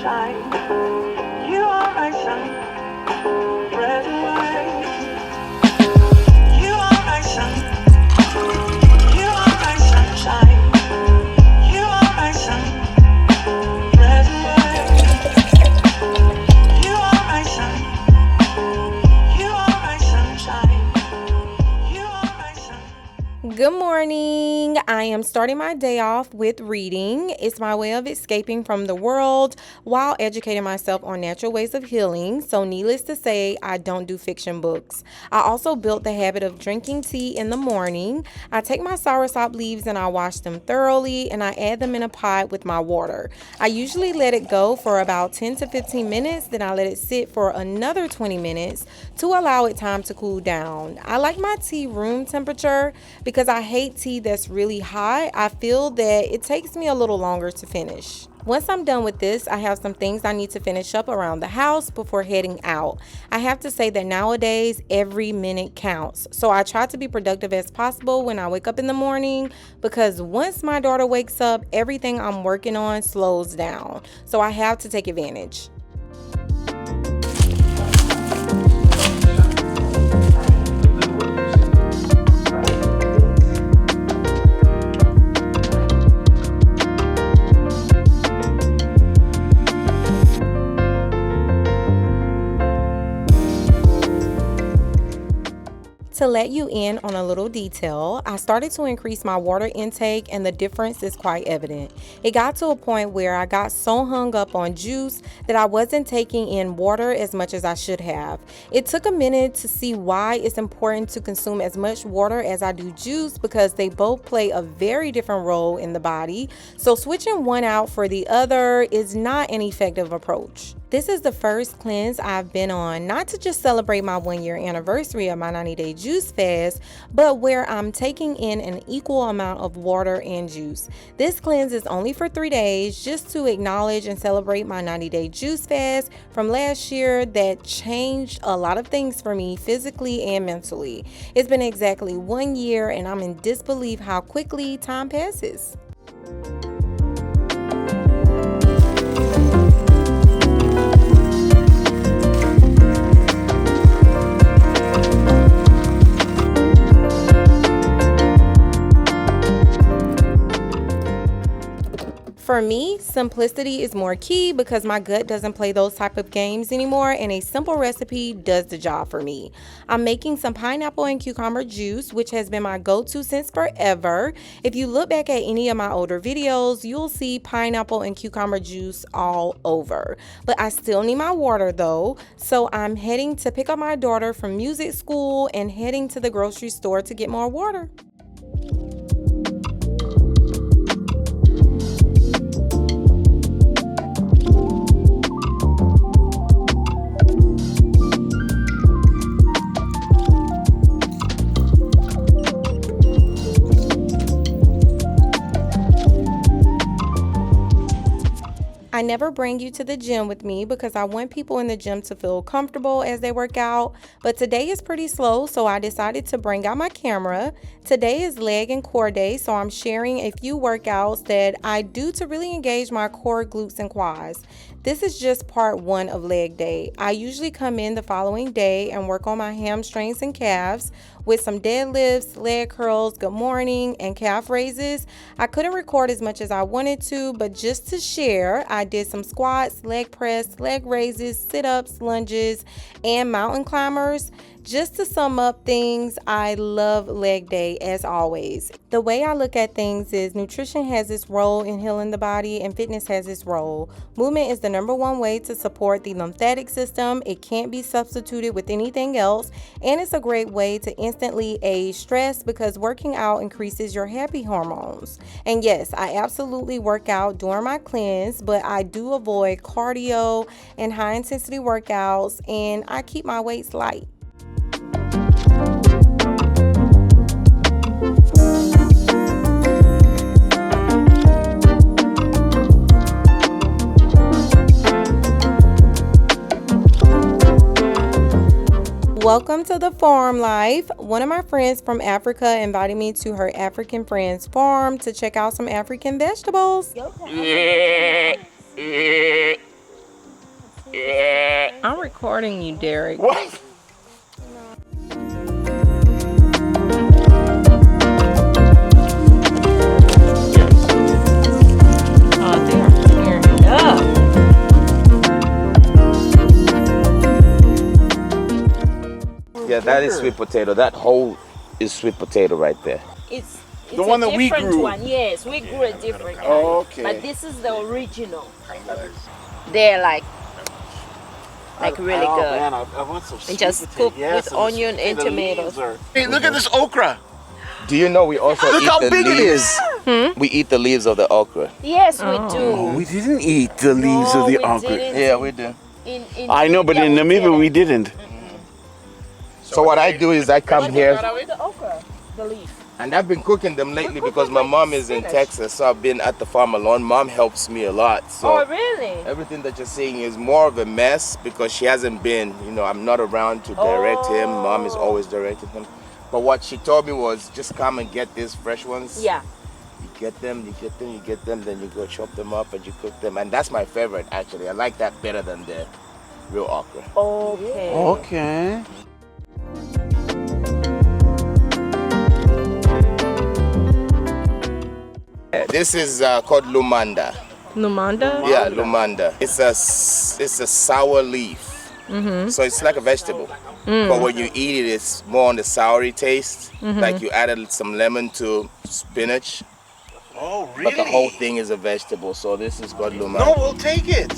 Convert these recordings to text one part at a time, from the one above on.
sunshine. You are my sun, red and white. You are my sun. You are my sunshine. You are my sun, red and white. You are my sun. You are my sunshine. You are my sun. Good morning. I am starting my day off with reading. It's my way of escaping from the world while educating myself on natural ways of healing. So needless to say, I don't do fiction books. I also built the habit of drinking tea in the morning. I take my soursop leaves and I wash them thoroughly and I add them in a pot with my water. I usually let it go for about 10 to 15 minutes. Then I let it sit for another 20 minutes to allow it time to cool down. I like my tea room temperature because I hate tea that's really hot. I feel that it takes me a little longer to finish. Once I'm done with this, I have some things I need to finish up around the house before heading out. I have to say that nowadays, every minute counts. So I try to be productive as possible when I wake up in the morning because once my daughter wakes up, everything I'm working on slows down. So I have to take advantage. To let you in on a little detail, I started to increase my water intake and the difference is quite evident. It got to a point where I got so hung up on juice that I wasn't taking in water as much as I should have. It took a minute to see why it's important to consume as much water as I do juice because they both play a very different role in the body. So switching one out for the other is not an effective approach. This is the first cleanse I've been on, not to just celebrate my 1-year anniversary of my 90-day juice fast, but where I'm taking in an equal amount of water and juice. This cleanse is only for 3 days, just to acknowledge and celebrate my 90-day juice fast from last year that changed a lot of things for me physically and mentally. It's been exactly 1 year and I'm in disbelief how quickly time passes. For me, simplicity is more key because my gut doesn't play those type of games anymore and a simple recipe does the job for me. I'm making some pineapple and cucumber juice, which has been my go-to since forever. If you look back at any of my older videos, you'll see pineapple and cucumber juice all over. But I still need my water though, so I'm heading to pick up my daughter from music school and heading to the grocery store to get more water. I never bring you to the gym with me because I want people in the gym to feel comfortable as they work out, but today is pretty slow, so I decided to bring out my camera. Today is leg and core day, so I'm sharing a few workouts that I do to really engage my core, glutes, and quads. This is just part 1 of leg day. I usually come in the following day and work on my hamstrings and calves with some deadlifts, leg curls, good morning, and calf raises. I couldn't record as much as I wanted to, but just to share, I did some squats, leg press, leg raises, sit-ups, lunges, and mountain climbers. Just to sum up things, I love leg day as always. The way I look at things is nutrition has its role in healing the body and fitness has its role. Movement is the number one way to support the lymphatic system. It can't be substituted with anything else, and it's a great way to instantly aid stress because working out increases your happy hormones. And yes, I absolutely work out during my cleanse, but I do avoid cardio and high intensity workouts, and I keep my weights light. Welcome to the farm life. One of my friends from Africa invited me to her African friend's farm to check out some African vegetables. I'm recording you, Derek. What? Oh, they are tearing it up. Yeah, that is sweet potato. That whole is sweet potato right there. It's The one that we different grew. one. Yes, we grew a different kind. Okay. But this is the original. They're like really oh, good. Man, I want some sweet And just potato. cook Yes, with and the onion sweet and potato tomatoes. leaves are- Hey, look at this okra. Do you know we also Look eat how the big it leaves? is. We eat the leaves of the okra. Yes, we Oh, do. we didn't eat the leaves No, of the we okra. didn't. Yeah, we do. In I know, but in Namibia we didn't. So what I do is I come here, The okra, the leaf. and I've been cooking them lately because my mom is in Texas, so I've been at the farm alone. Mom helps me a lot. So Oh, really? everything that you're seeing is more of a mess because she hasn't been, I'm not around to direct him. Mom is always directing him. But what she told me was just come and get these fresh ones. Yeah. You get them, then you go chop them up and you cook them. And that's my favorite, actually. I like that better than the real okra. Okay. Okay. This is called lumanda. Lumanda? Yeah, lumanda. It's a sour leaf. So it's like a vegetable. But when you eat it, it's more on the soury taste. Like you added some lemon to spinach. Oh, really? But the whole thing is a vegetable. So this is called lumanda. No, we'll take it.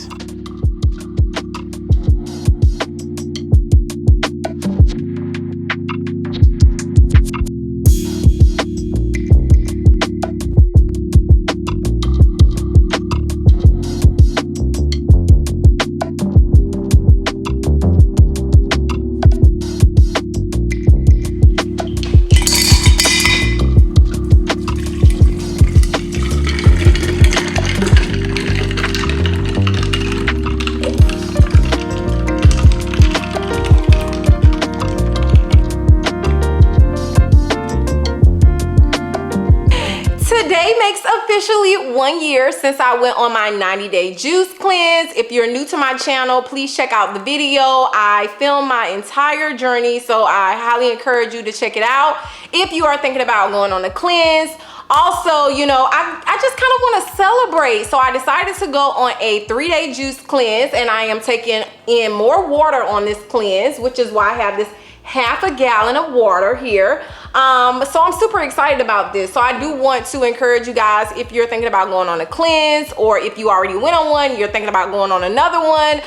Today makes officially 1 year since I went on my 90-day juice cleanse. If you're new to my channel, please check out the video. I filmed my entire journey, so I highly encourage you to check it out if you are thinking about going on a cleanse. Also, I just kind of want to celebrate. So I decided to go on a 3-day juice cleanse, and I am taking in more water on this cleanse, which is why I have this half a gallon of water here. So I'm super excited about this. So I do want to encourage you guys, if you're thinking about going on a cleanse, or if you already went on one, you're thinking about going on another one,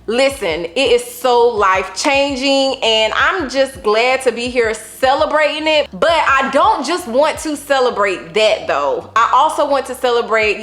listen, it is so life-changing, and I'm just glad to be here celebrating it. But I don't just want to celebrate that though. I also want to celebrate,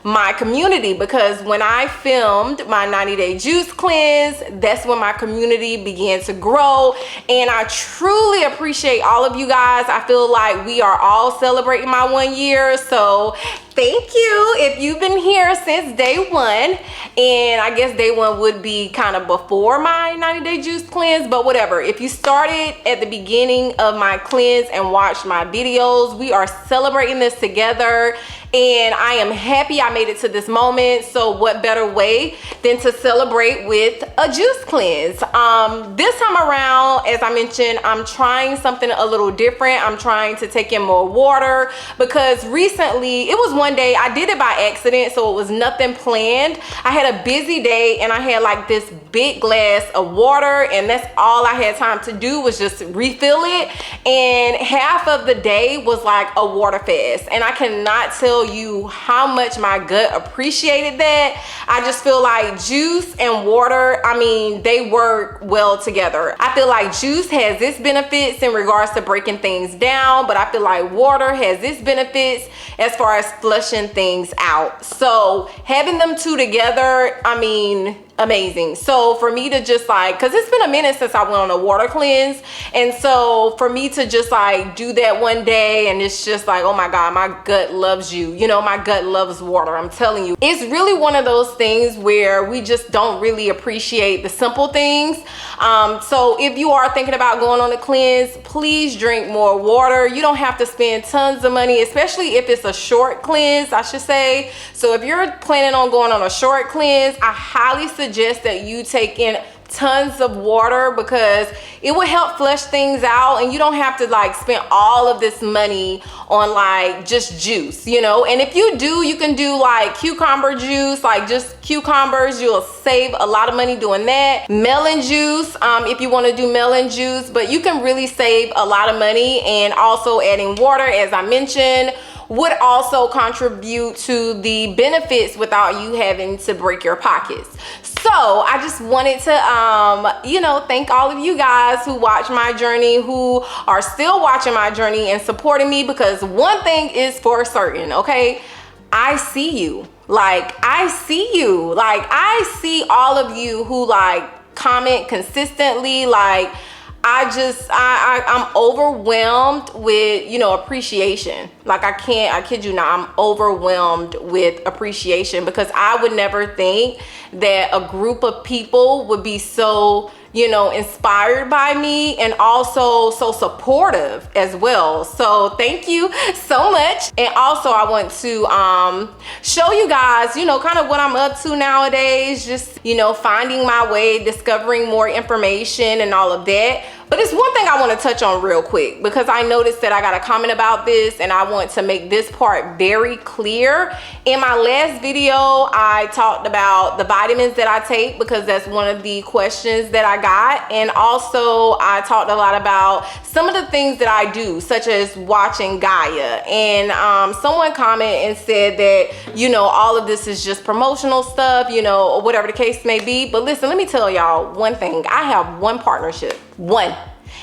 my community, because when I filmed my 90-day juice cleanse, that's when my community began to grow, and I truly appreciate all of you guys. I feel like we are all celebrating my 1 year, so thank you if you've been here since day one. And I guess day one would be kind of before my 90-day juice cleanse, but whatever. If you started at the beginning of my cleanse and watched my videos, we are celebrating this together, and I am happy I made it to this moment. So what better way than to celebrate with a juice cleanse? This time around, as I mentioned, I'm trying something a little different. I'm trying to take in more water, because recently, it was one day I did it by accident, so it was nothing planned. I had a busy day and I had like this big glass of water, and that's all I had time to do was just refill it. And half of the day was like a water fast, and I cannot tell you how much my gut appreciated that. I just feel like juice and water, they work well together. I feel like juice has its benefits in regards to breaking things down, but I feel like water has its benefits as far as flushing things out. So having them two together, amazing. So for me to just because it's been a minute since I went on a water cleanse, and so for me to just do that one day, and it's just oh my God, my gut loves you. My gut loves water. I'm telling you, it's really one of those things where we just don't really appreciate the simple things. So if you are thinking about going on a cleanse, please drink more water. You don't have to spend tons of money, especially if it's a short cleanse, I should say. So if you're planning on going on a short cleanse, I highly suggest suggest that you take in tons of water because it will help flush things out, and you don't have to like spend all of this money on like just juice, you know. And if you do, you can do like cucumber juice, like just cucumbers. You'll save a lot of money doing that. Melon juice, if you want to do melon juice, but you can really save a lot of money. And also adding water, as I mentioned, would also contribute to the benefits without you having to break your pockets. So I just wanted to, you know, thank all of you guys who watch my journey, who are still watching my journey and supporting me, because one thing is for certain, okay? I see you. Like, I see you. Like, I see all of you who like comment consistently. Like, I'm overwhelmed with, you know, appreciation. Like, I kid you not, I'm overwhelmed with appreciation, because I would never think that a group of people would be so, you know, inspired by me and also so supportive as well. So thank you so much. And also I want to show you guys, you know, kind of what I'm up to nowadays, just, you know, finding my way, discovering more information and all of that. But it's one thing I want to touch on real quick, because I noticed that I got a comment about this, and I want to make this part very clear. In my last video, I talked about the vitamins that I take, because that's one of the questions that I got. And also I talked a lot about some of the things that I do, such as watching Gaia. And someone commented and said that, you know, all of this is just promotional stuff, you know, or whatever the case may be. But listen, let me tell y'all one thing. I have one partnership. One.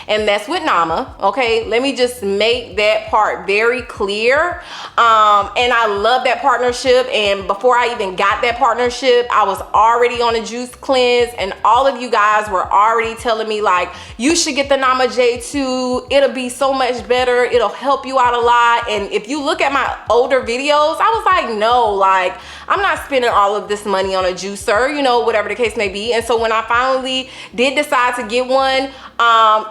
And that's with Nama. Okay, let me just make that part very clear. And I love that partnership. And before I even got that partnership, I was already on a juice cleanse, and all of you guys were already telling me like, you should get the Nama J2. It'll be so much better. It'll help you out a lot. And if you look at my older videos, I was like, no, like, I'm not spending all of this money on a juicer, you know, whatever the case may be. And so when I finally did decide to get one,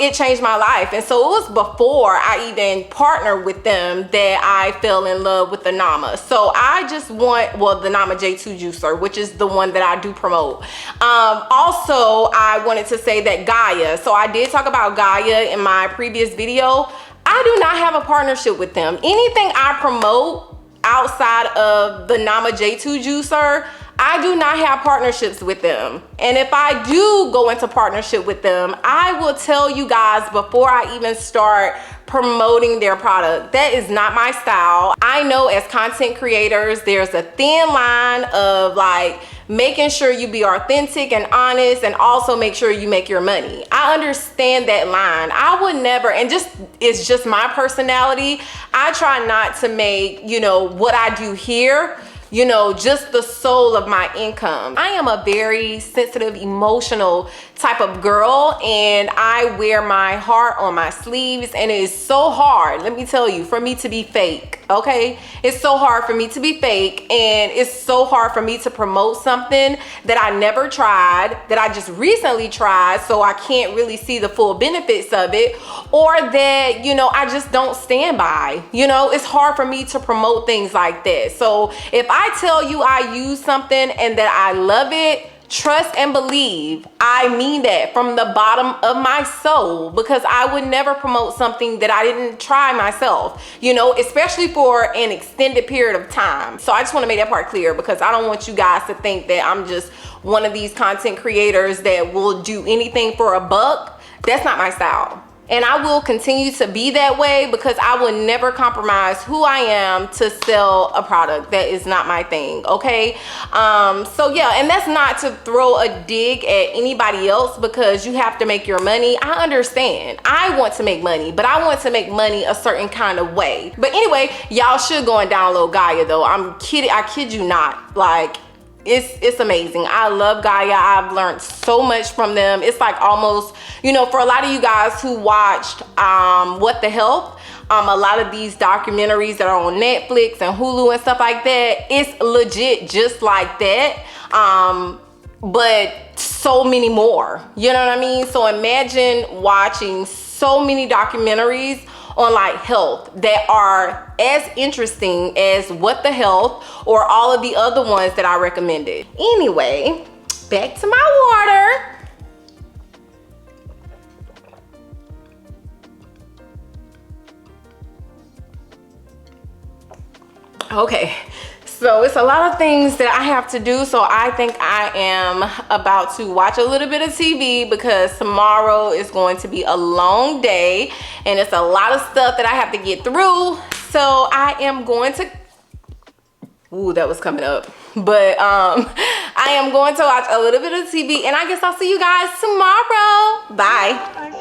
it changed my life. And so it was before I even partnered with them that I fell in love with the Nama. So I just want, well, the Nama J2 juicer, which is the one that I do promote. Also, I wanted to say that Gaia. So I did talk about Gaia in my previous video. I do not have a partnership with them. Anything I promote outside of the Nama J2 juicer, I do not have partnerships with them. And if I do go into partnership with them, I will tell you guys before I even start promoting their product. That is not my style. I know as content creators, there's a thin line of like making sure you be authentic and honest, and also make sure you make your money. I understand that line. I would never, and just, it's just my personality. I try not to make, you know, what I do here, you know, just the soul of my income. I am a very sensitive, emotional type of girl, and I wear my heart on my sleeves, and it is so hard, let me tell you, for me to be fake, okay? It's so hard for me to be fake, and it's so hard for me to promote something that I never tried, that I just recently tried, so I can't really see the full benefits of it, or that, you know, I just don't stand by. You know, it's hard for me to promote things like that. So if I tell you I use something and that I love it, trust and believe I mean that from the bottom of my soul, because I would never promote something that I didn't try myself, you know, especially for an extended period of time. So I just want to make that part clear, because I don't want you guys to think that I'm just one of these content creators that will do anything for a buck. That's not my style. And I will continue to be that way, because I will never compromise who I am to sell a product. That is not my thing, okay? So yeah, and that's not to throw a dig at anybody else, because you have to make your money. I understand. I want to make money, but I want to make money a certain kind of way. But anyway, y'all should go and download Gaia though. I'm kidding. I kid you not. Like, it's amazing. I love Gaia. I've learned so much from them. It's like almost, you know, for a lot of you guys who watched What the Health, a lot of these documentaries that are on Netflix and Hulu and stuff like that, it's legit just like that, but so many more, you know what I mean? So imagine watching so many documentaries on like health that are as interesting as What the Health or all of the other ones that I recommended. Anyway, Back to my water. Okay, so it's a lot of things that I have to do, so I think I am about to watch a little bit of TV because tomorrow is going to be a long day and it's a lot of stuff that I have to get through. So I am going to, ooh, that was coming up. But I am going to watch a little bit of TV and I guess I'll see you guys tomorrow. Bye.